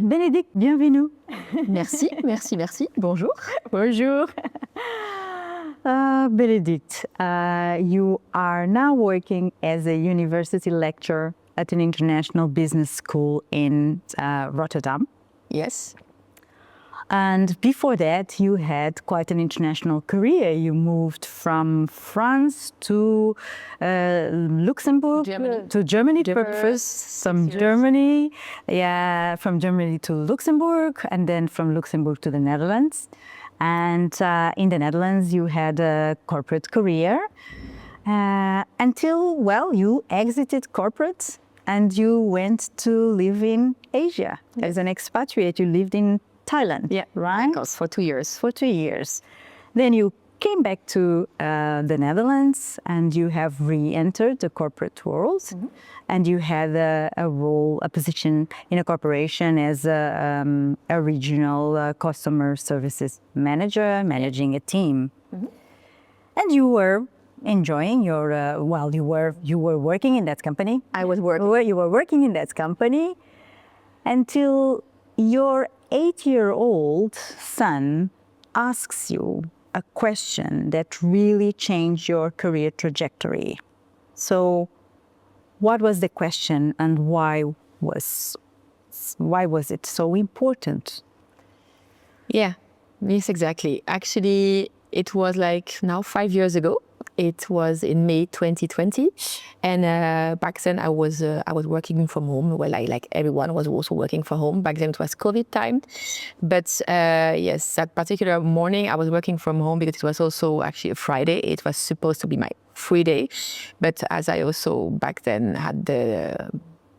Bénédicte, bienvenue. Merci, merci, merci. Bonjour. Bonjour. Bénédicte, you are now working as a university lecturer at an international business school in Rotterdam. Yes. And before that, you had quite an international career. You moved from France to Luxembourg, to Germany first, from Germany to Luxembourg, and then from Luxembourg to the Netherlands. And in the Netherlands, you had a corporate career until, well, you exited corporate and you went to live in Asia. Yes. As an expatriate, you lived in Thailand, yeah, right? For 2 years. For 2 years. Then you came back to the Netherlands and you have re-entered the corporate world. Mm-hmm. And you had a position in a corporation as a regional customer services manager, managing a team. Mm-hmm. And you were enjoying your, you were working in that company. I was working. You were working in that company until your 8-year-old son asks you a question that really changed your career trajectory. So what was the question and why was it so important? Yeah, yes, exactly. Actually, it was like now 5 years ago. It was in May 2020, and back then I was working from home. Well, like everyone was also working from home. Back then it was COVID time, but yes, that particular morning I was working from home because it was also actually a Friday. It was supposed to be my free day, but as I also back then had the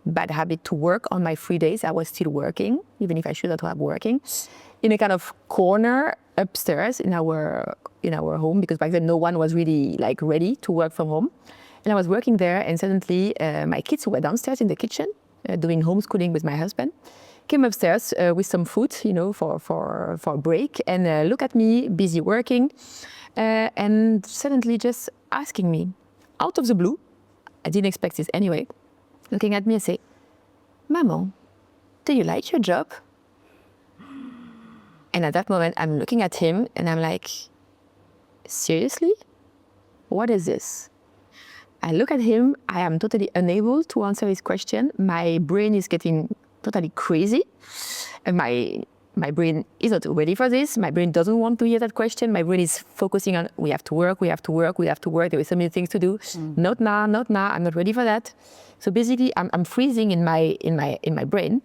bad habit to work on my free days, I was still working, even if I should not have working, in a kind of corner upstairs in our home, because back then no one was really like ready to work from home. And I was working there, and suddenly my kids, who were downstairs in the kitchen doing homeschooling with my husband, came upstairs with some food, for a break, and look at me busy working, and suddenly just asking me out of the blue, I didn't expect this anyway, looking at me and say, "Maman, do you like your job?" And at that moment, I'm looking at him and I'm like, seriously? What is this? I look at him, I am totally unable to answer his question. My brain is getting totally crazy. And my brain is not ready for this. My brain doesn't want to hear that question. My brain is focusing on, we have to work, we have to work, we have to work. There are so many things to do. Not now, I'm not ready for that. So basically, I'm freezing in my brain,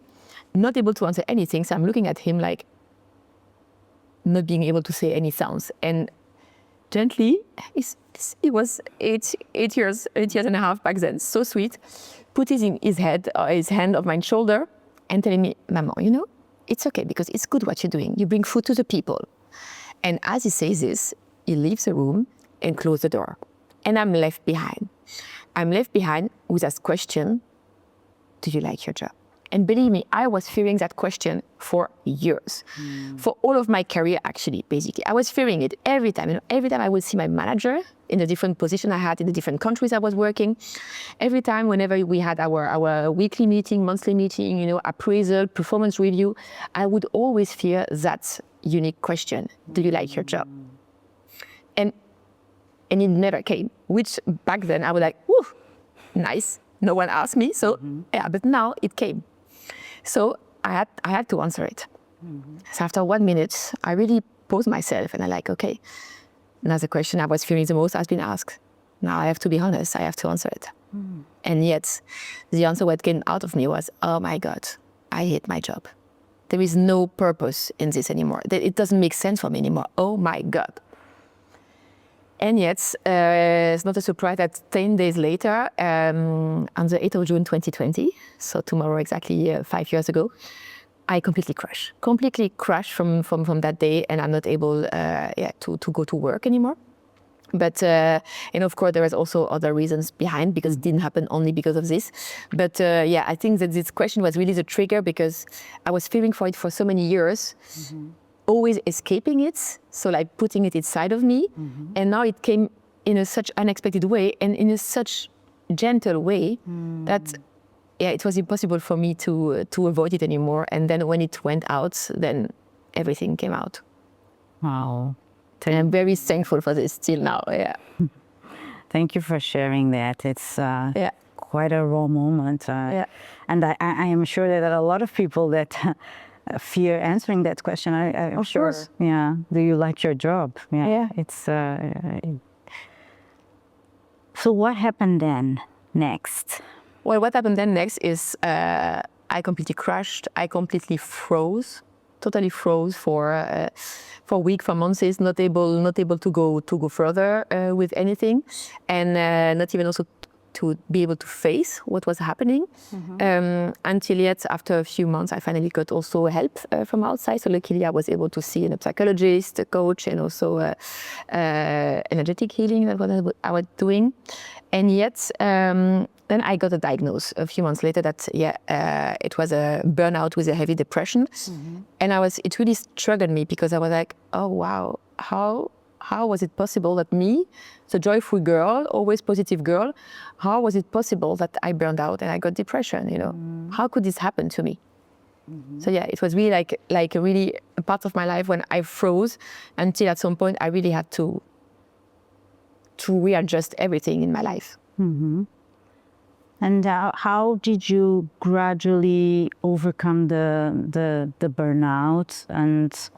not able to answer anything. So I'm looking at him like, not being able to say any sounds. And gently, he was eight years and a half back then, so sweet, put his hand on my shoulder and telling me, "Maman, it's okay because it's good what you're doing. You bring food to the people." And as he says this, he leaves the room and closes the door. And I'm left behind. I'm left behind with that question, "Do you like your job?" And believe me, I was fearing that question for years, for all of my career, actually, basically. I was fearing it every time. Every time I would see my manager in the different position I had in the different countries I was working. Every time, whenever we had our weekly meeting, monthly meeting, appraisal, performance review, I would always fear that unique question, "Do you like your job?" And it never came, which back then I was like, "Whew, nice. No one asked me." So yeah, but now it came. So I had to answer it. So after 1 minute, I really paused myself and I'm like, okay, now the question I was fearing the most has been asked. Now I have to be honest, I have to answer it. And yet the answer what came out of me was, oh my God, I hate my job. There is no purpose in this anymore. It doesn't make sense for me anymore. Oh my God. And yet, it's not a surprise that 10 days later, on the 8th of June 2020, so tomorrow exactly 5 years ago, I completely crashed from that day, and I'm not able to go to work anymore. But, and of course, there is also other reasons behind, because it didn't happen only because of this. But I think that this question was really the trigger, because I was fearing for it for so many years. Always escaping it, so like putting it inside of me, and now it came in such unexpected way and in such gentle way that yeah, it was impossible for me to avoid it anymore. And then when it went out, then everything came out. Wow. And I'm very thankful for this still now. Yeah. Thank you for sharing that. It's quite a raw moment. And I am sure that a lot of people that fear answering that question. I'm Of sure. course. Yeah. Do you like your job? Yeah. It's. So what happened then next? Well, what happened then next is I completely crashed. I completely froze, totally froze for a week, for months, not able to go further with anything, and not even also to be able to face what was happening. Until yet, after a few months, I finally got also help from outside. So luckily, I was able to see a psychologist, a coach, and also energetic healing. That's what I was doing. And yet, then I got a diagnosis a few months later that it was a burnout with a heavy depression. And it really struggled me because I was like, oh wow, how was it possible that me, the joyful girl, always positive girl, how was it possible that I burned out and I got depression? You know, how could this happen to me? So yeah, it was really like a part of my life when I froze until at some point I really had to readjust everything in my life. And how did you gradually overcome the burnout and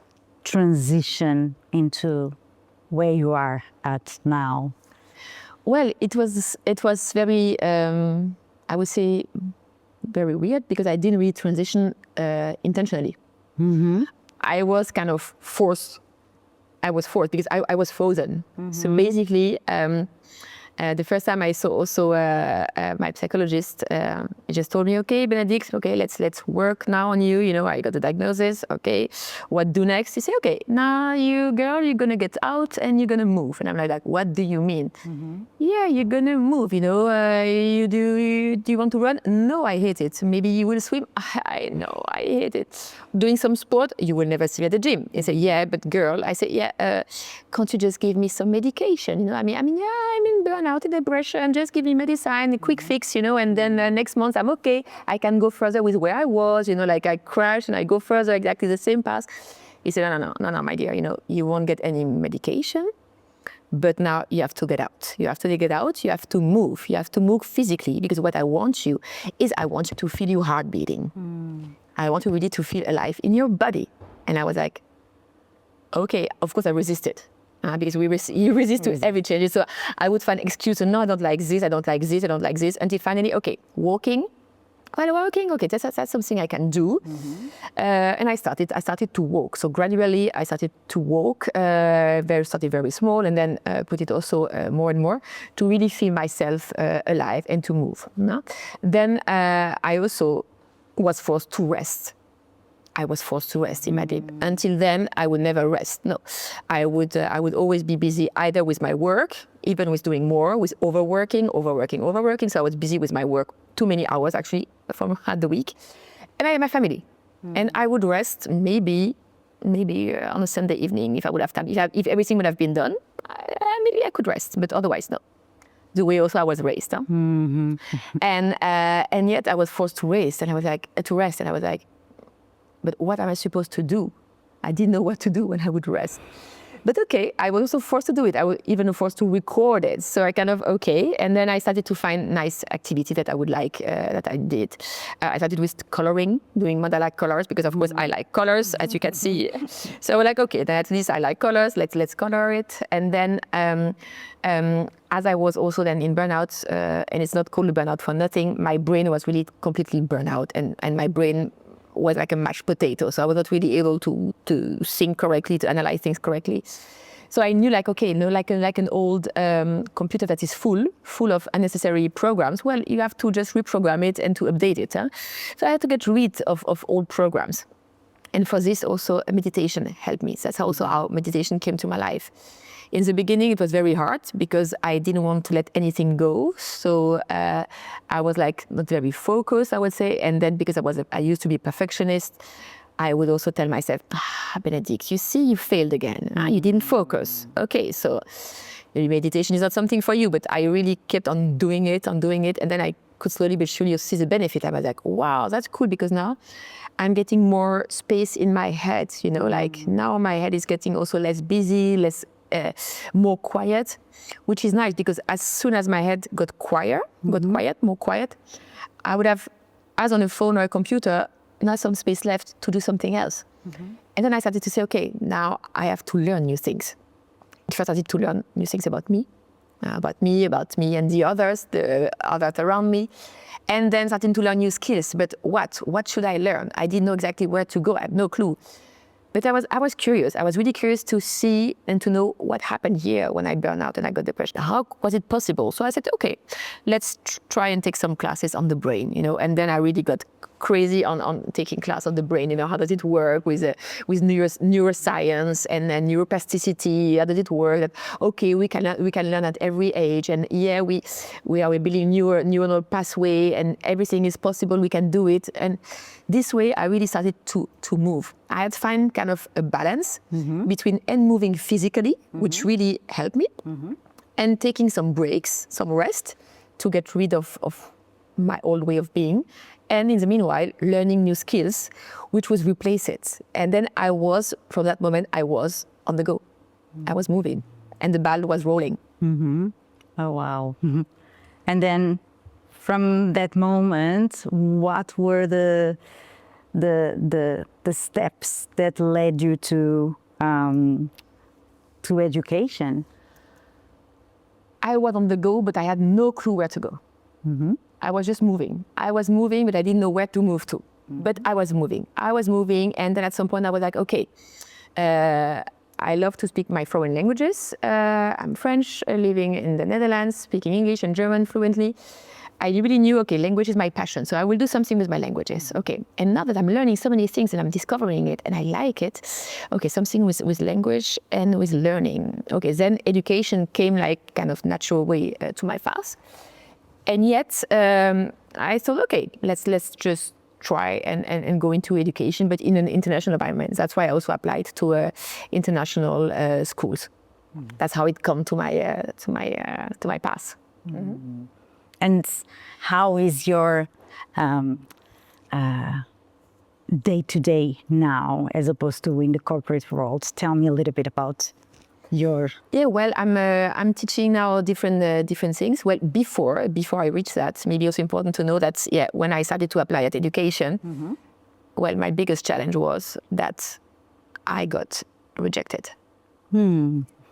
transition into where you are at now? Well, it was very, I would say, very weird because I didn't really transition intentionally. I was kind of forced. I was forced because I was frozen. So basically, the first time I saw also my psychologist, he just told me, okay, Bénédicte, okay, let's work now on you. You know, I got the diagnosis. Okay, what do next? He said, okay, now you're gonna get out and you're gonna move. And I'm like, what do you mean? Yeah, you're gonna move. You know, do you want to run? No, I hate it. Maybe you will swim. I know, I hate it. Doing some sport, you will never see me at the gym. He said, yeah, but girl, I said, yeah, can't you just give me some medication? You know, I mean, yeah, I'm in burnout, in depression, just give me medicine, a quick fix, you know, and then next month I'm okay. I can go further with where I was, you know, like I crash and I go further, exactly the same path. He said, no, my dear, you know, you won't get any medication, but now you have to get out. You have to get out, you have to move. You have to move physically because what I want you to feel your heart beating. I want you really to feel alive in your body. And I was like, okay, of course I resisted. Because you resist to every change. So I would find excuses. No, I don't like this, I don't like this, I don't like this. Until finally, okay, walking. While walking, okay, that's something I can do. And I started to walk. So gradually I started to walk, started very small and then put it also more and more to really feel myself alive and to move. No? Then I also was forced to rest. I was forced to rest in my day. Until then, I would never rest. No, I would always be busy either with my work, even with doing more, with overworking. So I was busy with my work, too many hours actually throughout the week. And I had my family. And I would rest maybe on a Sunday evening if I would have time. If everything would have been done, maybe I could rest, but otherwise, no. The way also I was raised. Huh? And yet I was forced to rest. And I was like, but what am I supposed to do? I didn't know what to do when I would rest. But okay, I was also forced to do it. I was even forced to record it. So I kind of, okay. And then I started to find nice activity that I would like, that I did. I started with coloring, doing mandala colors, because of course I like colors, as you can see. So I was like, okay, then at least I like colors, let's color it. And then as I was also then in burnout, and it's not called a burnout for nothing, my brain was really completely burnt out, and my brain was like a mashed potato. So I was not really able to think correctly, to analyze things correctly. So I knew like, okay, like an old computer that is full of unnecessary programs. Well, you have to just reprogram it and to update it. Huh? So I had to get rid of old programs. And for this also meditation helped me. That's also how meditation came to my life. In the beginning, it was very hard because I didn't want to let anything go. So I was like not very focused, I would say. And then because I used to be a perfectionist, I would also tell myself, Bénédicte, you see, you failed again. You didn't focus. Okay, so meditation is not something for you, but I really kept on doing it. And then I could slowly but surely see the benefit. I was like, wow, that's cool, because now I'm getting more space in my head, you know, like now my head is getting also less busy, less, more quiet, which is nice, because as soon as my head got quiet, more quiet, I would have, as on a phone or a computer, not some space left to do something else. And then I started to say, okay, now I have to learn new things. First, I started to learn new things about me and the others around me. And then starting to learn new skills. But what should I learn? I didn't know exactly where to go. I had no clue. But I was curious. I was really curious to see and to know what happened here when I burned out and I got depression. How was it possible? So I said, okay, let's try and take some classes on the brain, you know. And then I really got crazy on taking class on the brain. You know, how does it work with neuroscience and neuroplasticity? How does it work? That okay, we can learn at every age, and yeah, we are building neuronal pathway, and everything is possible. We can do it, and this way I really started to move. I had to find kind of a balance between and moving physically, which really helped me, and taking some breaks, some rest to get rid of my old way of being. And in the meanwhile, learning new skills, which was replace it. And then from that moment, I was on the go. I was moving, and the ball was rolling. Oh, wow. And then from that moment, what were the steps that led you to education? I was on the go, but I had no clue where to go. I was just moving. I was moving, but I didn't know where to move to. But I was moving. And then at some point I was like, okay, I love to speak my foreign languages. I'm French, living in the Netherlands, speaking English and German fluently. I really knew, okay, language is my passion, so I will do something with my languages. Okay, and now that I'm learning so many things and I'm discovering it and I like it, okay, something with language and with learning. Okay, then education came like kind of natural way to my path. And yet, I thought, okay, let's just try and go into education, but in an international environment. That's why I also applied to international schools. That's how it come to my path. And how is your day-to-day now, as opposed to in the corporate world? Tell me a little bit about your... Yeah, well, I'm teaching now different things. Well, before I reach that, maybe also important to know that, yeah, when I started to apply at education, well, my biggest challenge was that I got rejected.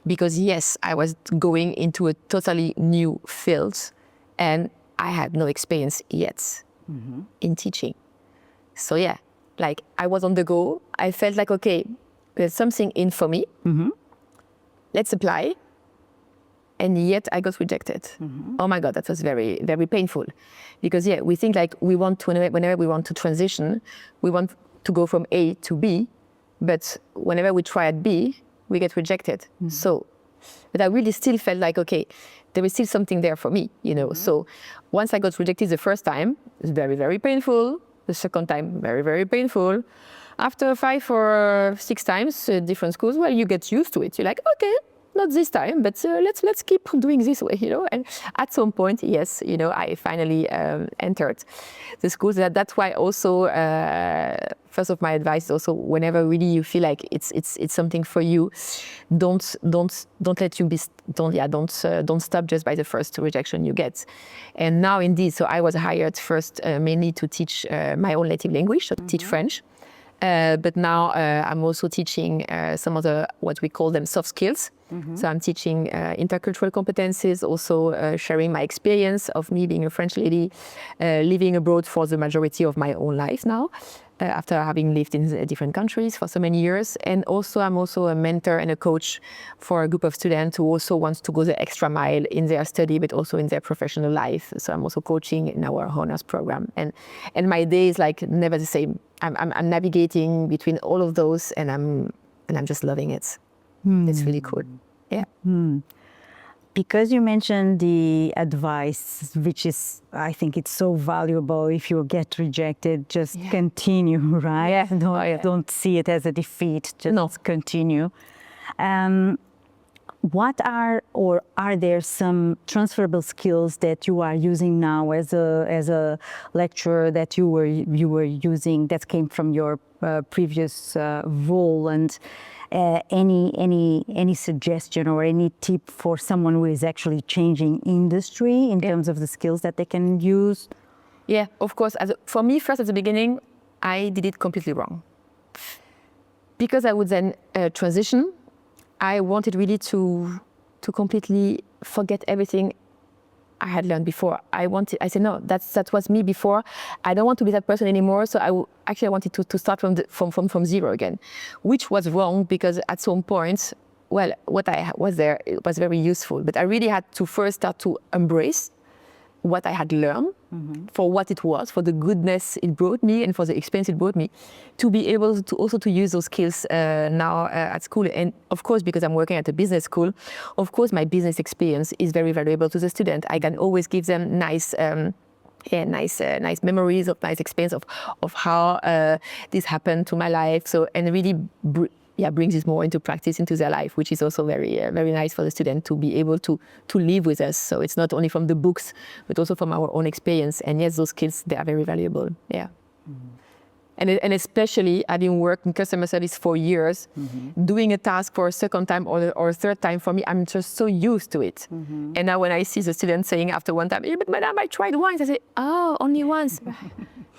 Because yes, I was going into a totally new field, and I had no experience yet in teaching. So yeah, like I was on the go. I felt like, okay, there's something in for me. Let's apply. And yet I got rejected. Oh my God, that was very, very painful. Because yeah, we think like we want to, whenever we want to transition, we want to go from A to B, but whenever we try at B, we get rejected. But I really still felt like, okay, there is still something there for me, you know. So once I got rejected the first time, it was very, very painful. The second time, very, very painful. After 5 or 6 times, different schools, well, you get used to it. You're like, okay, not this time, but let's keep doing this way, you know. And at some point, yes, you know, I finally entered the schools. That's why also, first of my advice also, whenever really you feel like it's something for you, don't stop just by the first rejection you get. And now indeed, so I was hired first mainly to teach my own native language, so teach French. But now I'm also teaching some of the, what we call them, soft skills. So I'm teaching intercultural competencies, also sharing my experience of me being a French lady, living abroad for the majority of my own life now, after having lived in different countries for so many years. And also I'm also a mentor and a coach for a group of students who also wants to go the extra mile in their study, but also in their professional life. So I'm also coaching in our honors program. And my day is like never the same. I'm navigating between all of those, and I'm just loving it. It's really cool. Yeah. Because you mentioned the advice, which is, I think it's so valuable. If you get rejected, just continue, right? Don't see it as a defeat, just continue. what are there some transferable skills that you are using now as a lecturer that you were using that came from your previous role, and any suggestion or any tip for someone who is actually changing industry in terms of the skills that they can use? Yeah, of course. For me, first at the beginning, I did it completely wrong. Because I would then transition, I wanted really to completely forget everything I had learned before. I said, no, that was me before. I don't want to be that person anymore. So I wanted to start from zero again, which was wrong because at some point, well, what I was there, it was very useful. But I really had to first start to embrace what I had learned, for what it was, for the goodness it brought me and for the experience it brought me, to be able to also to use those skills now at school. And of course, because I'm working at a business school, of course my business experience is very valuable to the student. I can always give them nice memories of nice experience of how this happened to my life. So, and really brings this more into practice into their life, which is also very nice for the student to be able to live with us. So it's not only from the books, but also from our own experience. And yes, those skills, they are very valuable. Yeah. And especially having worked in customer service for years, doing a task for a second time or a third time, for me, I'm just so used to it. And now when I see the student saying after one time, but madam, I tried once, I say, oh, only once.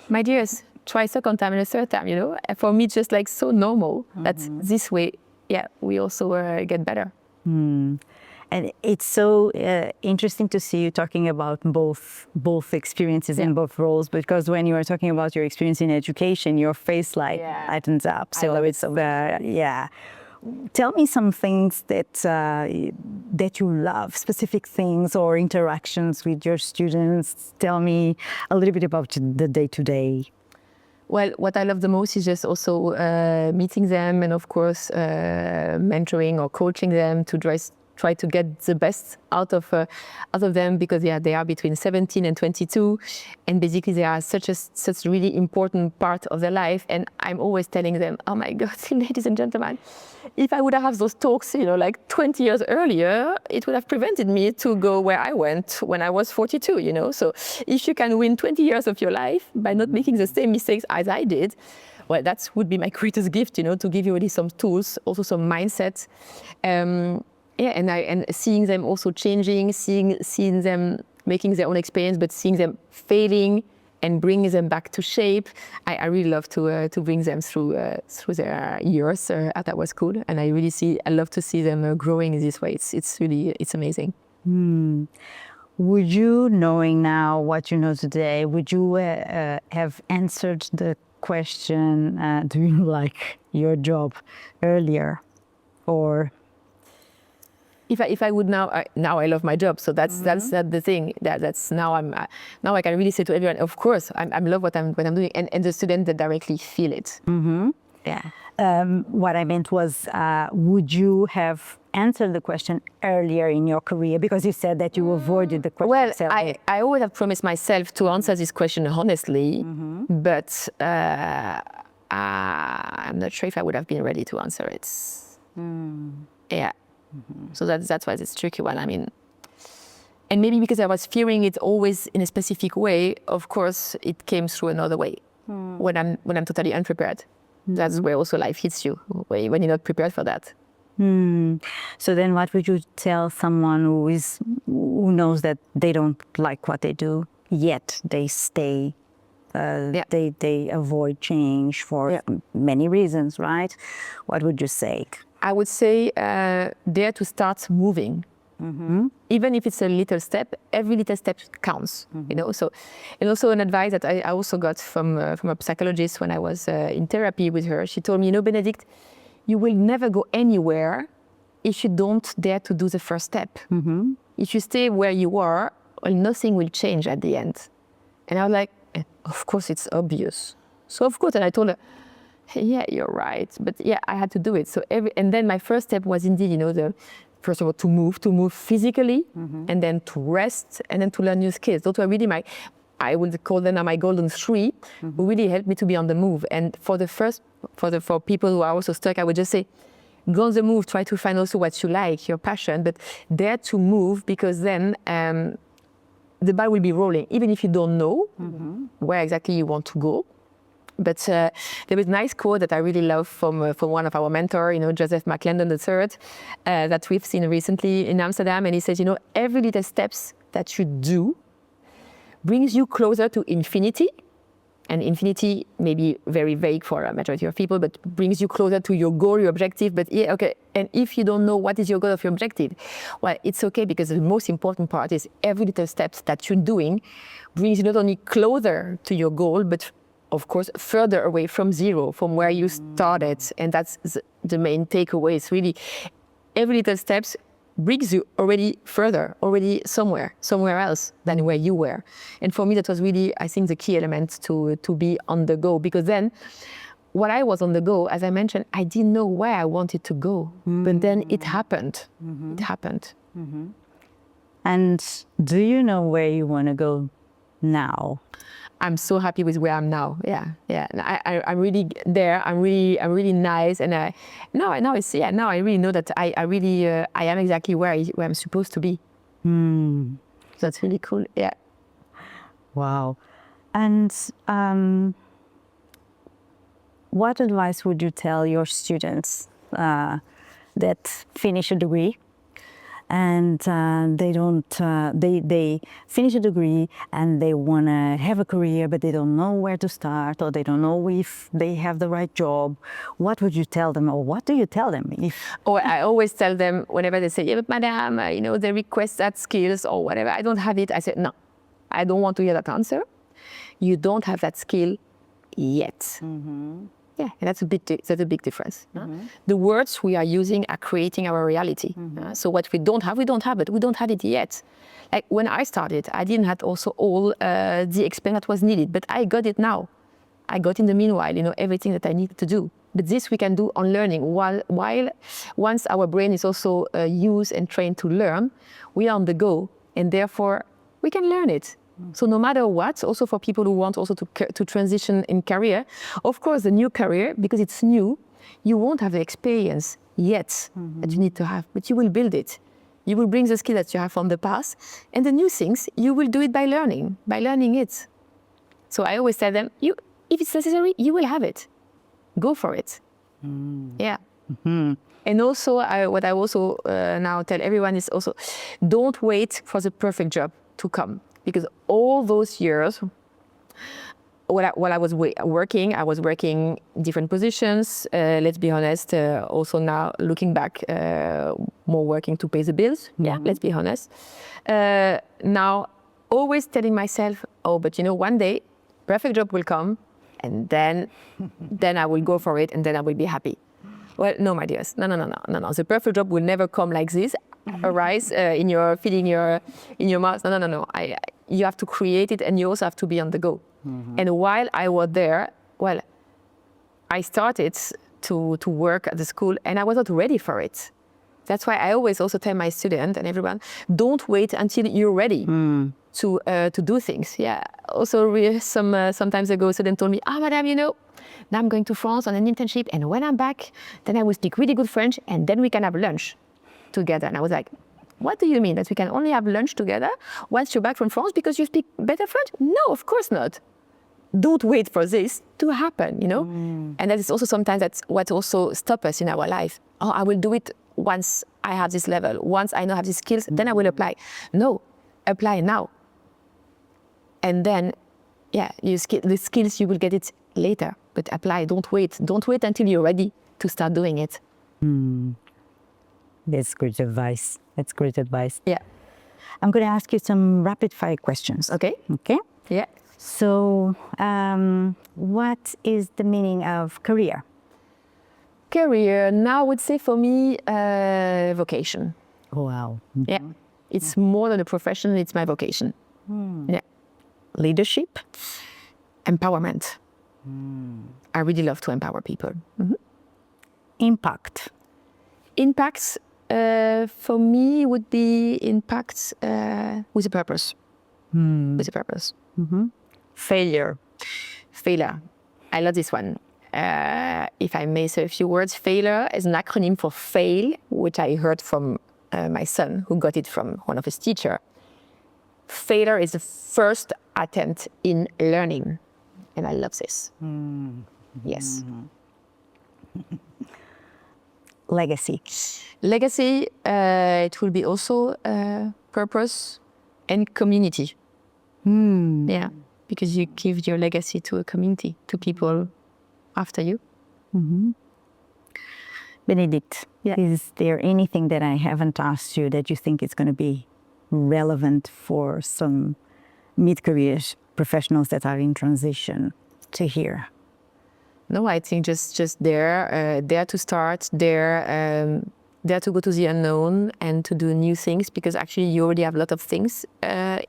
My dears, try second time and a third time, you know. And for me, it's just like so normal that this way, yeah, we also get better. And it's so interesting to see you talking about both experiences and both roles, because when you are talking about your experience in education, your face lightens up. So it's Tell me some things that you love, specific things or interactions with your students. Tell me a little bit about the day-to-day. Well, what I love the most is just also meeting them and, of course, mentoring or coaching them to try to get the best out of them, because they are between 17 and 22, and basically they are such a really important part of their life. And I'm always telling them, oh my God, ladies and gentlemen, if I would have those talks, you know, like 20 years earlier, it would have prevented me to go where I went when I was 42, you know. So if you can win 20 years of your life by not making the same mistakes as I did, well, that would be my greatest gift, you know, to give you really some tools, also some mindset. And seeing them also changing, seeing them making their own experience, but seeing them failing and bringing them back to shape. I really love to bring them through their years at our school, and I love to see them growing in this way. It's amazing. Would you, knowing now what you know today, would you have answered the question, do you like your job, earlier, or? If I would now I love my job, so that's the thing. That's now I can really say to everyone, of course I love what I'm doing, and the students that directly feel it. What I meant was, would you have answered the question earlier in your career, because you said that you avoided the question? Well, I always have promised myself to answer this question honestly, but I'm not sure if I would have been ready to answer it. Yeah. So that's why it's a tricky one. I mean, and maybe because I was fearing it always in a specific way, of course, it came through another way. When I'm totally unprepared. That's where also life hits you, when you're not prepared for that. So then what would you tell someone who knows that they don't like what they do, yet they stay, they avoid change for many reasons, right? What would you say? I would say dare to start moving. Even if it's a little step, every little step counts. You know. So, and also an advice that I also got from a psychologist when I was in therapy with her. She told me, you know, Bénédicte, you will never go anywhere if you don't dare to do the first step. If you stay where you are, well, nothing will change at the end. And I was like, of course, it's obvious. So of course, and I told her, yeah, you're right. But yeah, I had to do it. So and then my first step was indeed, you know, first of all, to move physically, and then to rest, and then to learn new skills. Those were really I would call them my golden three, who really helped me to be on the move. And for people who are also stuck, I would just say, go on the move, try to find also what you like, your passion, but dare to move, because then the ball will be rolling, even if you don't know where exactly you want to go. But there was a nice quote that I really love from one of our mentors, Joseph McClendon III, that we've seen recently in Amsterdam. And he says, every little steps that you do brings you closer to infinity. And infinity may be very vague for a majority of people, but brings you closer to your goal, your objective. But yeah, okay. And if you don't know what is your goal of your objective, well, it's okay, because the most important part is every little steps that you're doing brings you not only closer to your goal, but of course, further away from zero, from where you started. And that's the main takeaway. It's really every little steps brings you already further, already somewhere else than where you were. And for me, that was really, I think, the key element to be on the go. Because then, when I was on the go, as I mentioned, I didn't know where I wanted to go. But then it happened. It happened. And do you know where you want to go now? I'm so happy with where I'm now. Yeah. I'm really there. I'm really nice. And now I really know that I am exactly where I'm supposed to be. That's really cool. Yeah. Wow. And what advice would you tell your students that finish a degree and they finish a degree and they want to have a career, but they don't know where to start, or they don't know if they have the right job? What would you tell them, or what do you tell them? I always tell them, whenever they say, yeah, but madam, they request that skills or whatever, I don't have it. I said, no, I don't want to hear that answer. You don't have that skill yet. Yeah, and that's a big difference. The words we are using are creating our reality. So what we don't have, but we don't have it yet. Like when I started, I didn't have also all the experience that was needed, but I got it now. I got in the meanwhile, everything that I needed to do. But this we can do on learning. While once our brain is also used and trained to learn, we are on the go, and therefore we can learn it. So no matter what, also for people who want also to transition in career, of course, the new career, because it's new, you won't have the experience yet that you need to have, but you will build it. You will bring the skill that you have from the past, and the new things, you will do it by learning it. So I always tell them, if it's necessary, you will have it. Go for it. Yeah. And also, what I also now tell everyone is also, don't wait for the perfect job to come. Because all those years, while I was working, different positions. Let's be honest, also now looking back, more working to pay the bills. Yeah, let's be honest. Now, always telling myself, but one day, perfect job will come, and then I will go for it, and then I will be happy. Well, no, my dears, no. The perfect job will never come like this. Arise in your mouth. No. You have to create it, and you also have to be on the go. And while I was there, well, I started to work at the school, and I was not ready for it. That's why I always also tell my students and everyone, don't wait until you're ready to do things. Yeah. Also, sometimes ago, a student told me, madam, now I'm going to France on an internship, and when I'm back, then I will speak really good French, and then we can have lunch together. And I was like, what do you mean, that we can only have lunch together once you're back from France because you speak better French? No, of course not. Don't wait for this to happen, And that is also sometimes that's what also stops us in our life. I will do it once I have this level, once I know I have these skills, then I will apply. No, apply now. And then, the skills, you will get it later, but apply, don't wait. Don't wait until you're ready to start doing it. That's great advice. Yeah. I'm going to ask you some rapid fire questions. Okay. Yeah. So, what is the meaning of career? Career, now I would say for me, vocation. Wow. Yeah. It's more than a profession, it's my vocation. Yeah. Leadership, empowerment. I really love to empower people. Impact. Impacts, for me, would be impacts with a purpose. With a purpose. Failure. Failure. I love this one. if I may say a few words, failure is an acronym for fail, which I heard from my son, who got it from one of his teachers. Failure is the first attempt in learning. And I love this. Yes. Legacy. Legacy, it will be also purpose and community. Yeah, because you give your legacy to a community, to people after you. Bénédicte, is there anything that I haven't asked you that you think is going to be relevant for some mid-career professionals that are in transition to hear? No, I think just there to start, there to go to the unknown and to do new things, because actually you already have a lot of things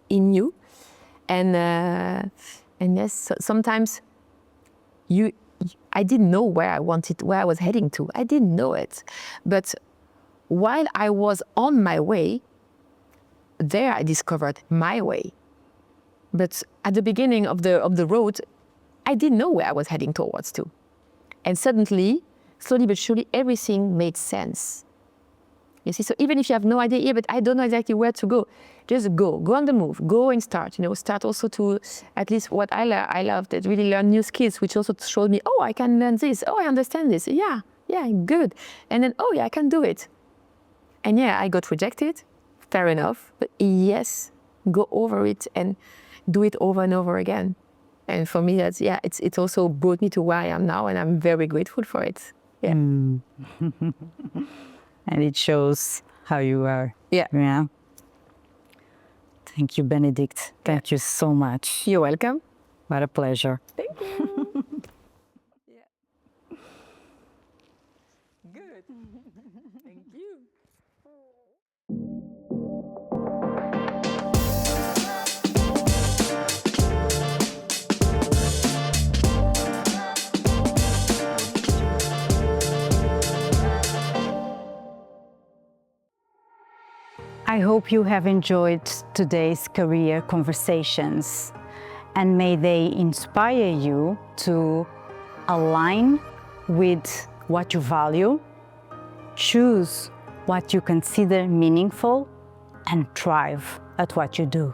in you. And yes, sometimes I didn't know where I was heading to. I didn't know it. But while I was on my way, there I discovered my way. But at the beginning of the road, I didn't know where I was heading towards to. And suddenly, slowly but surely, everything made sense. You see, so even if you have no idea, yeah, but I don't know exactly where to go, just go on the move, go and start, start also to, at least what I love, that really learn new skills, which also showed me, oh, I can learn this, oh, I understand this, yeah, good. And then, oh yeah, I can do it. And yeah, I got rejected, fair enough, but yes, go over it and do it over and over again. And for me, that's, yeah, it's also brought me to where I am now, and I'm very grateful for it. Yeah. And it shows how you are. Yeah. Thank you, Bénédicte. Thank you so much. You're welcome. What a pleasure. Thank you. Yeah. Good. Thank you. I hope you have enjoyed today's career conversations, and may they inspire you to align with what you value, choose what you consider meaningful, and thrive at what you do.